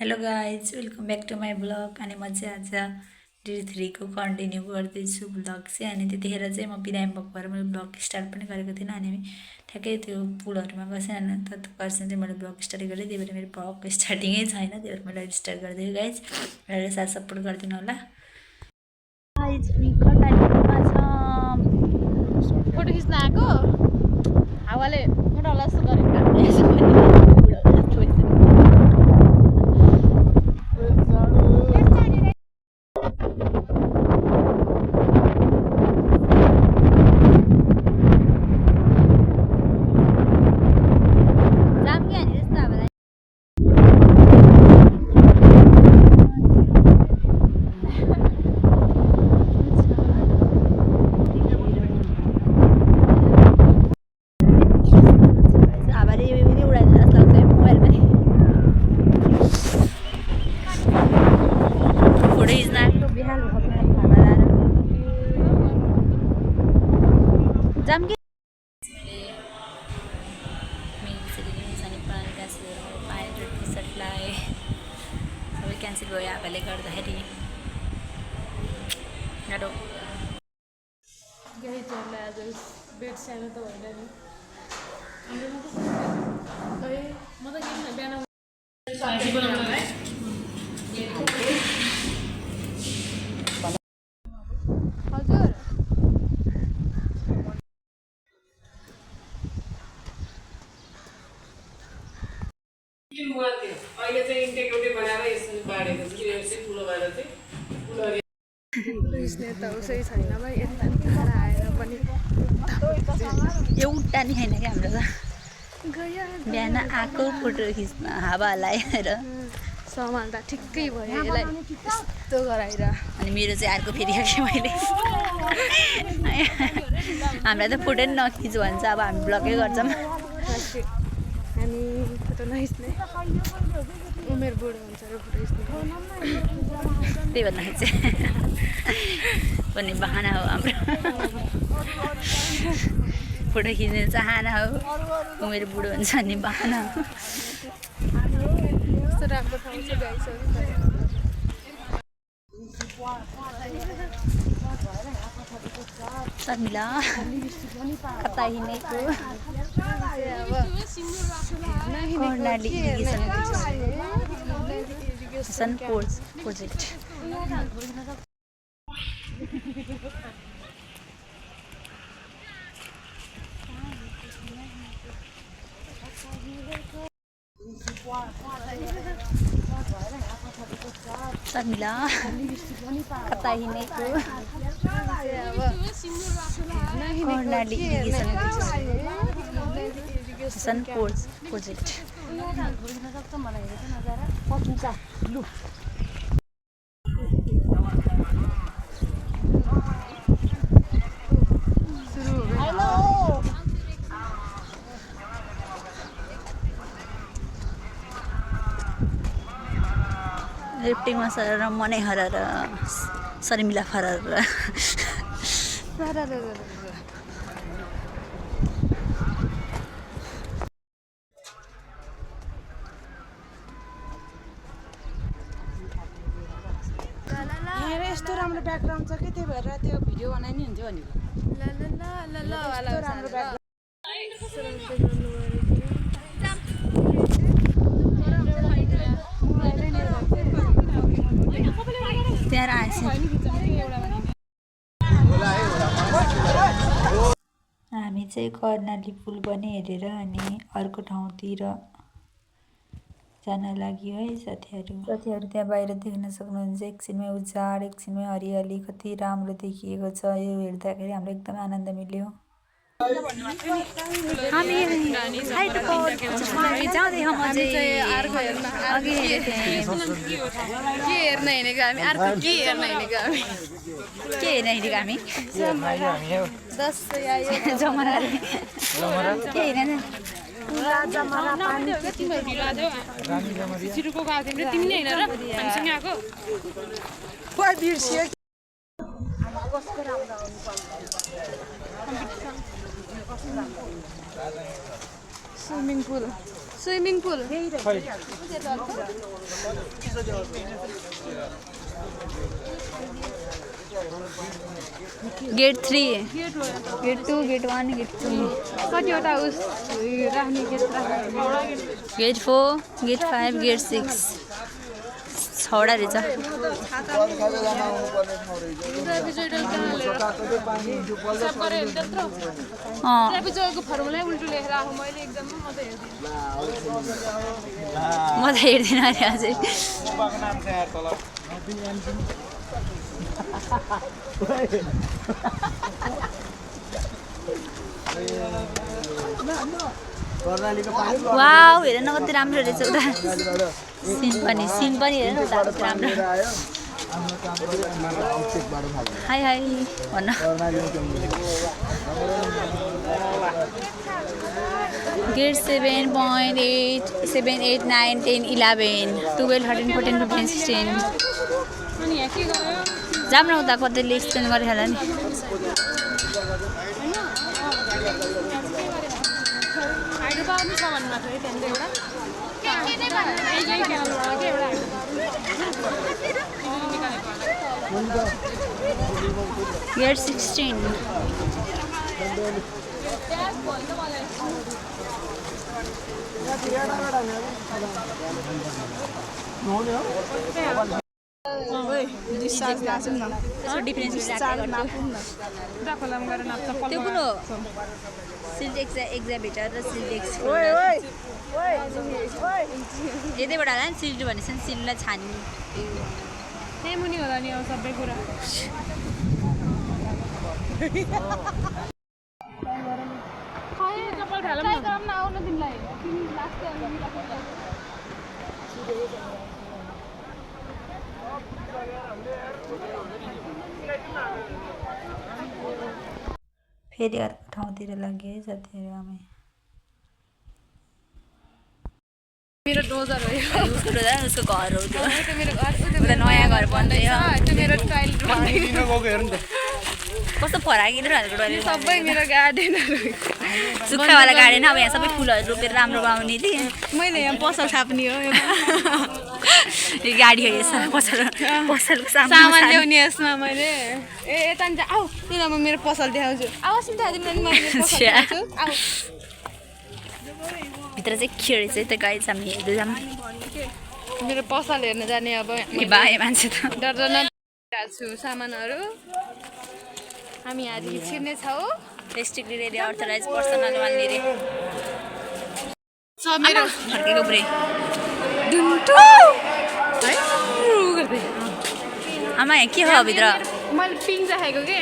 hello guys welcome back to my vlog अनि म चाहिँ आज डे 3 को कन्टिन्यू गर्दैछु ब्लग चाहिँ अनि त्यतिखेर चाहिँ म बिरामी भएको भएर मैले ब्लग स्टार्ट पनि गरेको थिइनँ अनि ठ्याक्कै त्यो पुलहरूमा बसेँ अनि तत्पर्छ चाहिँ मैले ब्लग स्टार्ट गरेँ त्यही भएर मेरो ब्लग स्टार्टिङै छैन त्यही भएर मैले अहिले स्टार्ट गरिदिएँ गाइज र साथ सपोर्ट गरिदिनु होला गाइज कन्टाइनमा छ फोटो खिच्न आएको हावाले फोटो होला जस्तो गरेको क्यान्सल भयो हावाले गर्दाखेरि गाह्रो आज बेड सानो त होइन नि म त किन बिहान हजुर अहिले चाहिँ इन्टेक एउटै बनाएर यसरी बाँडेको छु यो चाहिँ ठुलो भएर चाहिँ त उसै छैन भाइ यता नि खाएर आएर पनि एउटा नि छैन क्या हाम्रो त बिहान आएको फोटो खिच्न हावा हलाएर सम्हाल्दा ठिक्कै भयो यसलाई यस्तो गराएर अनि मेरो चाहिँ अर्को फेरि आएको मैले हामीलाई त फोटो नि नखिच भन्छ अब हामी ब्लकै गर्छौँ हामी फोटो नखिच्ने उमेर बुढो हुन्छ र फोटो खिच्ने त्यही भन्दाखेरि चाहिँ पनि बहाना हो हाम्रो फोटो खिच्ने चाहना हो उमेर बुढो हुन्छ नि बहाना हो कस्तो राम्रो ठाउँ छ गाइसहरू शर्मिला कता हिँडेको कर्णाली इरिगेसन प्रोजेक्ट शर्मिला कता हिँडेको कर्णाली इरिगेसन प्रोजेक्ट लिफ्टिङमा सरेर मनै हराएर शर्मिला फराएर यस्तो राम्रो ब्याकग्राउन्ड छ कि त्यही भएर त्यो भिडियो बनाइ नि हुन्थ्यो भनेको त्यहाँ आएछ हामी चाहिँ कर्णाली पुल पनि हेरेर अनि अर्को ठाउँतिर जान लाग्यो है साथीहरू त्यहाँ बाहिर देख्न सक्नुहुन्छ एकछिनमै उजाड एकछिनमै हरियाली कति राम्रो देखिएको छ यो हेर्दाखेरि हाम्रो एकदम आनन्द मिल्यो हामी swimming pool swimming pool gate 3 gate 2 gate 1 gate 3 कतिवटा उस राख्ने गेट 4 गेट 5 गेट 6 छवटा रहेछ ट्राफिजोको फर्मुलै उल्टो लेखेर आएको मैले एक्जाममा म त हेर्दिनँ म त हेर्दिनँ अरे अझै वाउ हेर न कति राम्रो रहेछ उता सिन पनि हेर न उता कति राम्रो हाई हाई भन्न गेट 7.8 7 8 9 10 11 12 13 14 15 16 अनि यहाँ के गर्यो जाम न उता कतिले एक्सप्लेन गरेर होला नि हाइड्रो पावर नि छ भन्नु भएको है त्यहाँनिर एउटा यही क्यानलबाट के एउटा गेट 16 त्यो कुन हो सिल्ड एक्जाबिटर र सिल्ड एक्सप्लोरर यतैबाट होला नि सिल्ड भनेपछि सिल्डलाई छान्ने त्यही मुनि होला नि अब सबै कुरा आउन तिमीलाई फेरि अर्को ठाउँतिर लाग्यो है साथीहरू आमै मेरो डोजर हो उसको डोजर उसको घर हो त्यो मेरो घर उता नयाँ घर बन्दैछ त्यो मेरो टोइलेट कस्तो फराकिलो खालको डोजर सबै मेरो गार्डनहरू सुक्खावाला गार्डन अब यहाँ सबै फुलहरू रोपेर राम्रो बनाउने थिएँ मैले यहाँ पसल छाप्ने हो यो गाडी हो यसमा पसलको सामान ल्याउने यसमा मैले यता नि आऊ किन म मेरो पसल देखाउँछु आवाज पनि थाहा आऊ भित्र चाहिँ के रहेछ त्यो गाडी चाहिँ हामी हेर्दै जाऊँ मेरो पसल हेर्न जाने अब भाइ मान्छे त डरजना छु सामानहरू हामी यहाँदेखि छिर्ने छौँ रेस्ट्रिक्टेड एरिया अर्थराइज पर्सनल वानले रे मेरो फर्केको ब्रेक आमा यहाँ के हो भित्र मैले पिङ राखेको क्या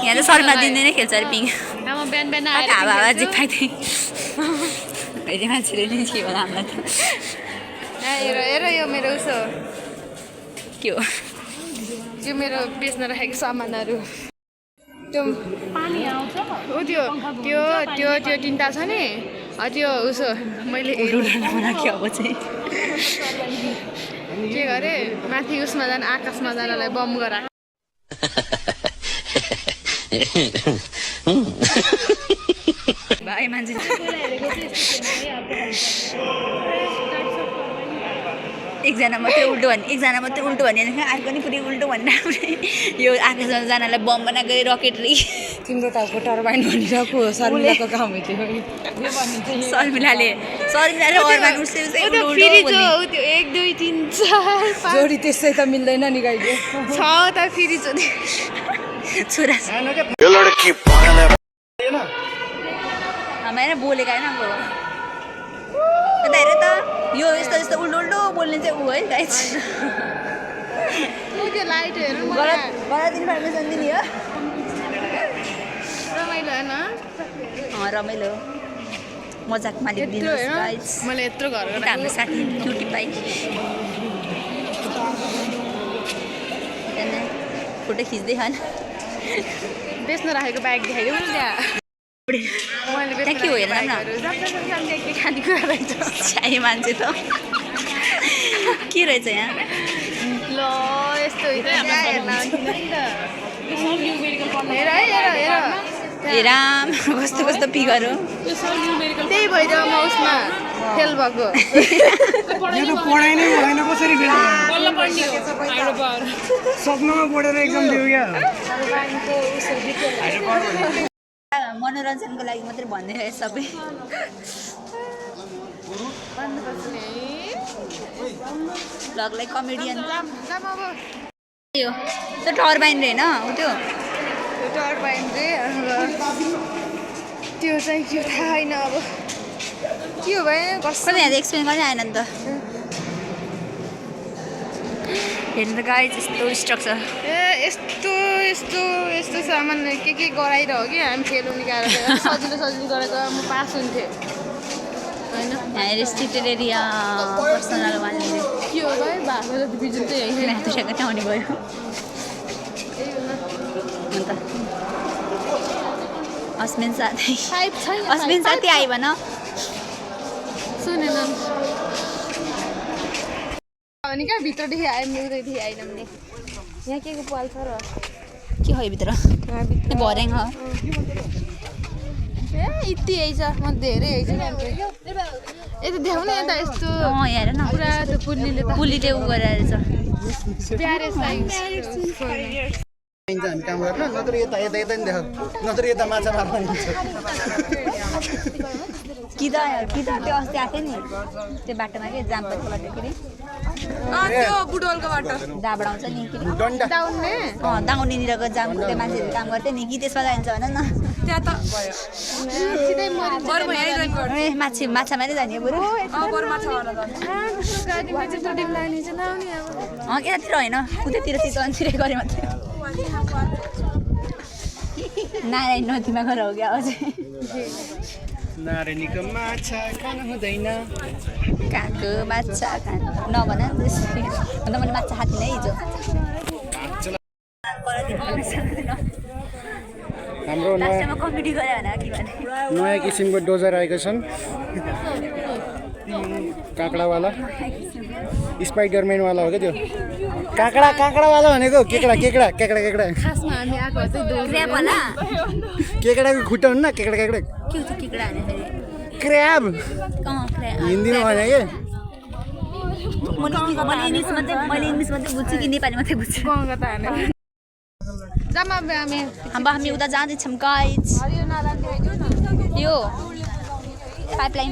यहाँ त शर्मा दिँदैन खेल्छ अरे पिङ आमा बिहान बिहान हावा जिपाइदिएँ अहिले मान्छेले नि के होला हामीलाई त हेर हेर यो मेरो उसो के हो यो मेरो बेच्न राखेको सामानहरू त्यो पानी आउँछ त्यो त्यो त्यो त्यो तिनवटा छ नि त्यो उसो मैले के अब चाहिँ के गरेँ माथि उसमा जान आकाशमा जानलाई बम गराएको भाइ मान्छे एकजना मात्रै उल्टो भन्ने अर्को नि पुरै उल्टो भन्ने यो आकाशमा जानलाई बम बनाएको रकेट रे तिम्रो टाउको टर्बाइन भनिरहेको शर्मिलाको काम हो त्यो शर्मिलाले अरमान उसले त्यो 1 2 3 4 जोडी त्यसै त मिल्दैन नि गाइले छ त फेरि छोरा आमा बोलेको होइन अब यता हेर त यो यस्तो उल्टो बोल्ने चाहिँ ऊ है गाइज लाइट हेर्नु गलत इन्फर्मेसन दिने हो रमाइलो होइन रमाइलो मजाक मालिदिनु गाइज मैले यत्रो घर हाम्रो साथी क्युटी बाइक फोटो खिच्दै खान बेच्न राखेको बाइक देखाइदियो मैले त्यहाँ त्यहाँ के हो हेर्न न खानेकुरा रहेछ छाई मान्छे त के रहेछ यहाँ ल यस्तो हेर हेराम कस्तो पिगहरू त्यही भइदियो म उसमा फेल भएको यो त पढाइ नै भएन कसरी फेल भयो बल्ल पढ्ने हो हाइड्रो पावर सपनामा पढेर एक्जाम दियो क्या मनोरञ्जनको लागि मात्रै भन्दै रहे सबै भ्लगलाई कमेडियन यो त्यो टर्बाइन होइन उ त्यो टर्बाइन चाहिँ त्यो चाहिँ के थाहा छैन अब के हो भने कसले यहाँ एक्सप्लेन गर्ने आएन नि त हेर्नु त गाई यस्तो स्ट्रक्चर ए यस्तो यस्तो यस्तो सामान के गराइरह कि हामी खेल निकालेर सजिलो सजिलो गरेको म पास हुन्थेँ होइन यहाँ रेस्ट्रिक्टेड एरिया पर्सनल वानले के हो भाइ भएको जति बिजुन चाहिँ यहीँ म्याथुराको चाहिँ आउने भयो अन्त अस्मिन साथी पाइप छैन अस्मिन साथी आइ भन सुनेन अनि कहाँ भित्रदेखि आयो नि उतैदेखि आएन भने यहाँ के पाल छ र के हो भित्र भर्याङ हो ए यति आइछ म धेरै आइछ यता देखाउन यता यस्तो हेर न पुरा त्यो पुल्लीले त पुलीले उ गरेर छ प्यारे साइज हामी काम गर्न नत्र यता यता यता नि देख नत्र यता माछा मार्न हिँड्छ कि त त्यो अस्ति आएको नि त्यो बाटोमा के जामपट्टि बाटोखेरि त्यो बुढोलको बाटो जहाँबाट आउँछ नि के डन्डा दाउन्ने दाउनेनिरको जाम त्यो मान्छेहरू काम गर्थ्यो नि कि त्यसमा जान्छ भन न त्यहाँ त सिधै मरि ए माछा मात्रै जाने बरु गाडीमा चाहिँ टोटिङ लाने चाहिँ लाउने अब यतातिर होइन उतातिर चितवनतिरै गरे मात्रै नारायण नदीमा गएर हो क्या अझै नारायणीको माछा खान हुँदैन कहाँको माछा खान नभन नि त्यसरी अन्त मैले माछा खाएको थिइनँ हिजो हाम्रो लास्टमा कमेडी गरे भने के भने नयाँ किसिमको डोजर आएका छन् काँक्रावाला स्पाइडरम्यानवाला हो क्या त्यो काँक्रावाला भनेको केकडा खासमा हामी आएको चाहिँ क्र्याब होला केकडाको खुट्टा हुन्न केकडा के हो त्यो केकडा हाने फेरि क्र्याब क्र्याब हिन्दीमा भने के मैले इङ्ग्लिस मात्रै बुझ्छु कि नेपाली मात्रै बुझ्छु गङ्गा त हाने जम्मा हामी उता जाँदैछौँ गाइज हरियो नारायण देखाइदियो न यो पाइपलाइन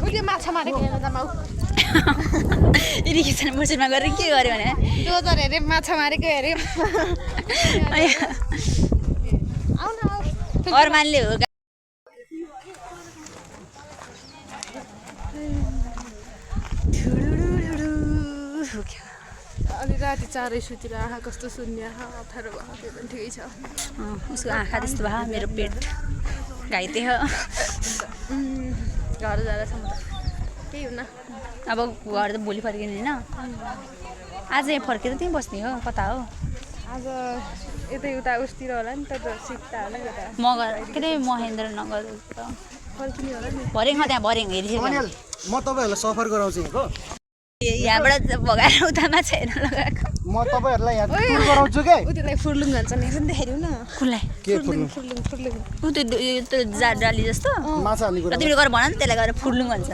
उयो माछा मारेको हेर जम्मा इरिगेसन मोसनमा गरेर के गर्यो भने डोजर हेरे माछा मारेको हेऱ्यो आउ न अरमानले हो अलि राति चारै सुतिर आँखा कस्तो शून्य अप्ठ्यारो भएको त्यो पनि ठिकै छ उसको आँखा त्यस्तो भयो मेरो पेट घाइते हो घर जाँदैछ म त केही हुन्न अब घर त भोलि फर्किने होइन आज यहाँ फर्केर त्यहीँ बस्ने हो कता हो आज यतै उता उसतिर होला नि त सिक्ता होला नि त मगर के अरे महेन्द्रनगर फर्किने होला नि भर्याङ त्यहाँ भर्याङ हेरिसक्यो म तपाईँहरूलाई सफर गराउँछु यहाँको यहाँबाट भगाएर उता माछा हेर्न लगाएको म तपाईँहरूलाई यहाँ टुर गराउँछु क्या ऊ त्यसलाई फुर्लुङ भन्छ नि यसो देखाइदिउँ न कसलाई के फुर्लुङ फुर्लुङ ऊ त्यो डाली जस्तो माछा हाल्ने र कुरा तिमीले गरेर भन नि त्यसलाई गएर फुर्लुङ भन्छ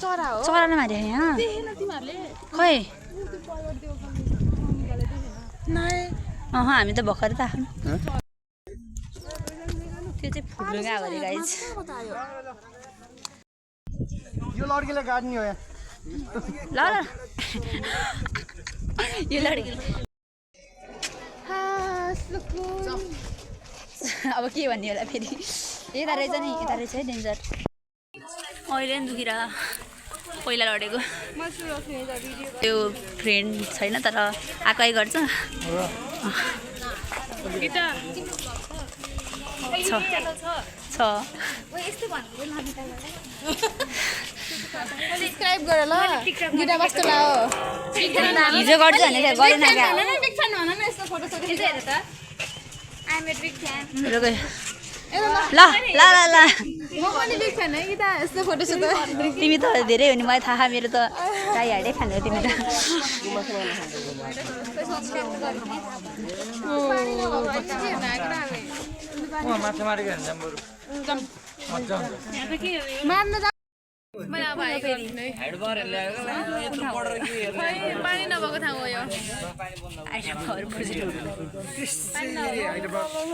चरा हो चराले मार्यो यहाँ देखेन तिमीहरूले खै हामी त भर्खर त आफ्नो त्यो चाहिँ फुर्लुङ आयो अरे गाइज यो लड्कीले गाड्ने हो यहाँ ल यो लड्कीले अब के भन्ने होला फेरि यता रहेछ नि यता रहेछ है डेन्जर अहिले नि दुखिरह पहिला लडेको त्यो फ्रेन्ड छैन तर आएकै गर्छ छ सब्सक्राइब गर ल गिटा बस्नु लाओ हिजो गर्छु भने गरेन क्या ल ल ल ल म पनि बिग फ्यान है गिटा यस्तो फोटो सुट तिमी त धेरै हो नि मलाई थाहा मेरो त गाई हाडै खाने हो तिमी त मार्न जा मैले अब हाई गर्ने पानी नभएको ठाउँ हो यो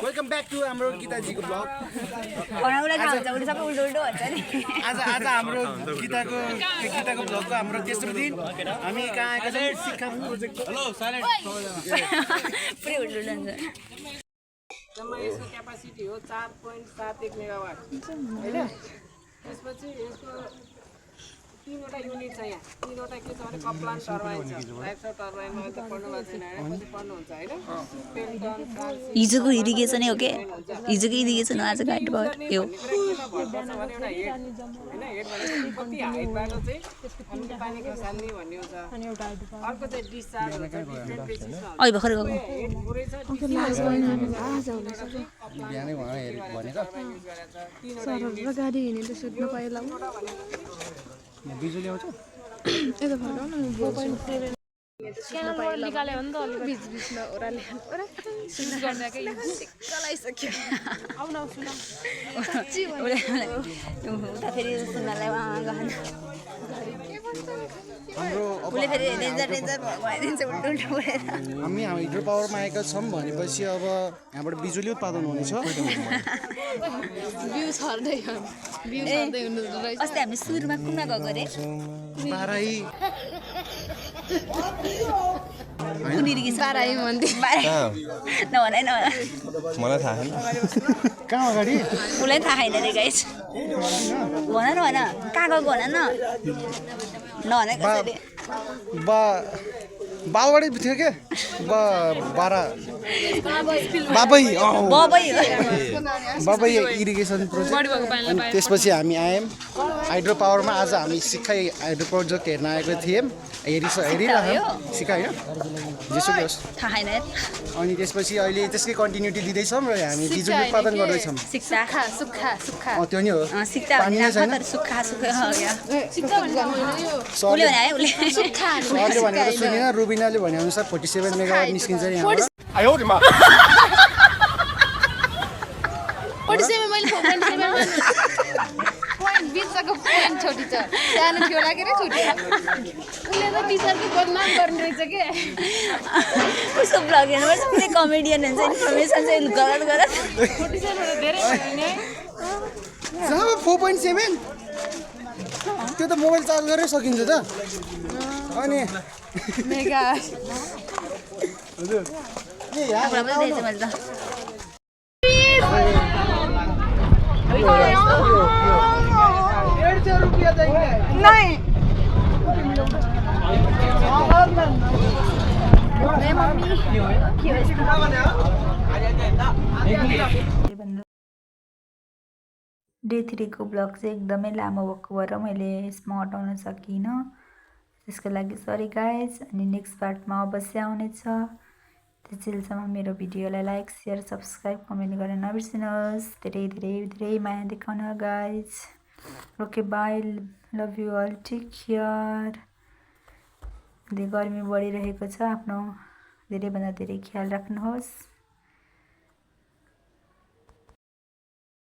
वेलकम ब्याक टु हाम्रो गीताजीको ब्लग आज हाम्रो गीताको ब्लगको हाम्रो तेस्रो दिन हामी कहाँ आएका छौँ सिक्किम प्रोजेक्टको यसको क्यापासिटी हो 4.71 मेगावाट होइन त्यसपछि यसको 3वटा युनिट छ यहाँ 3वटा के छ भने कप्लान टर्बाइन छ टाइप्स अफ टर्बाइनमा त पढ्नु भएको छैन होइन पछि पढ्नुहुन्छ होइन पेन्टन हिजोको इरिगेसन हो के हिजोको इरिगेसन हो आजको हाइट भयो यो होइन हेड भनेको कति हाइटबाट चाहिँ हामीले पानी खसाल्ने भन्ने हुन्छ अर्को चाहिँ डिस्चार्ज हुन्छ डिफ्रेन्ट बेसिसमा अहिले भर्खर गएको हेड पुरै छ बिहानै भनेको गाडी हिँडेर सुत्नु पाइला बिजुली आउँछ यता फर्काउ न निकाल्यो भने त अलि बिच बिचमा ओराले सिक्कलाइसक्यो उता फेरि सुन्नलाई गहन हाम्रो उसले फेरि डेन्जर भइदिन्छ उल्टो उल्टो गरेर हामी हाइड्रो पावरमा आएका छौँ भनेपछि अब यहाँबाट बिजुली उत्पादन हुनेछ भ्यू छर्दै हुनु रहेछ अस्ति हामी सुरुमा कुनमा गएको अरे बाराई कुन इरिगेसन बाराई मन्दिर नभन है नभन मलाई थाहा छैन कहाँ अगाडि उसलाई थाहा छैन रे गाइस भन न भन कहाँ गएको भन न नभन कसैले बालवाडी थियो के बारा बाबै बाबै इरिगेसन प्रोजेक्ट अनि त्यसपछि हामी आयौँ हाइड्रो पावरमा आज हामी सिक्कै हाइड्रो प्रोजेक्ट हेर्न आएको थियौँ हेरिरहेको सिक्का होइन जेसुकै होस् थाहा छैन अनि त्यसपछि अहिले त्यसकै कन्टिन्युटी दिँदैछौँ र हामी बिजुली उत्पादन गर्दैछौँ शिक्षा सुक्खा सुक्खा त्यो नि हो शिक्षा पानी नै छैन सुक्खा सुक्खा हो गया सरले भने है उसले सरले भनेको सुनेन रुबिनाले भने अनुसार 47 मेगावाट निस्किन्छ नि यहाँ 47 मैले 4.7 बिचको पोइन्ट छोटी छ सानो थियो लागेर छोटी उसले त टिचरको बदनाम गर्ने रहेछ के उसको ब्लग हेर्नुपर्छ कुनै कमेडियन हुन्छ इन्फर्मेसन चाहिँ गलत गलत 47 धेरै भयो नि 4.7 त्यो त मोबाइल चार्ज गरेर सकिन्छ त अनि मेगा हजुर ए यार राम्रो दिएछ मैले त डे 3 को ब्लग चाहिँ एकदमै लामो भएको भएर मैले यसमा हटाउन सकिनँ त्यसको लागि सरी गाइज अनि नेक्स्ट पार्टमा अवश्य आउनेछ त्यसैसम्म मेरो भिडियोलाई लाइक शेयर सब्सक्राइब कमेन्ट गर्न नबिर्सिनुहोस् धेरै धेरै धेरै माया देखाउन guys okay bye love you all take care गर्मी बढिरहेको छ आफ्नो धेरैभन्दा धेरै ख्याल राख्नुहोस्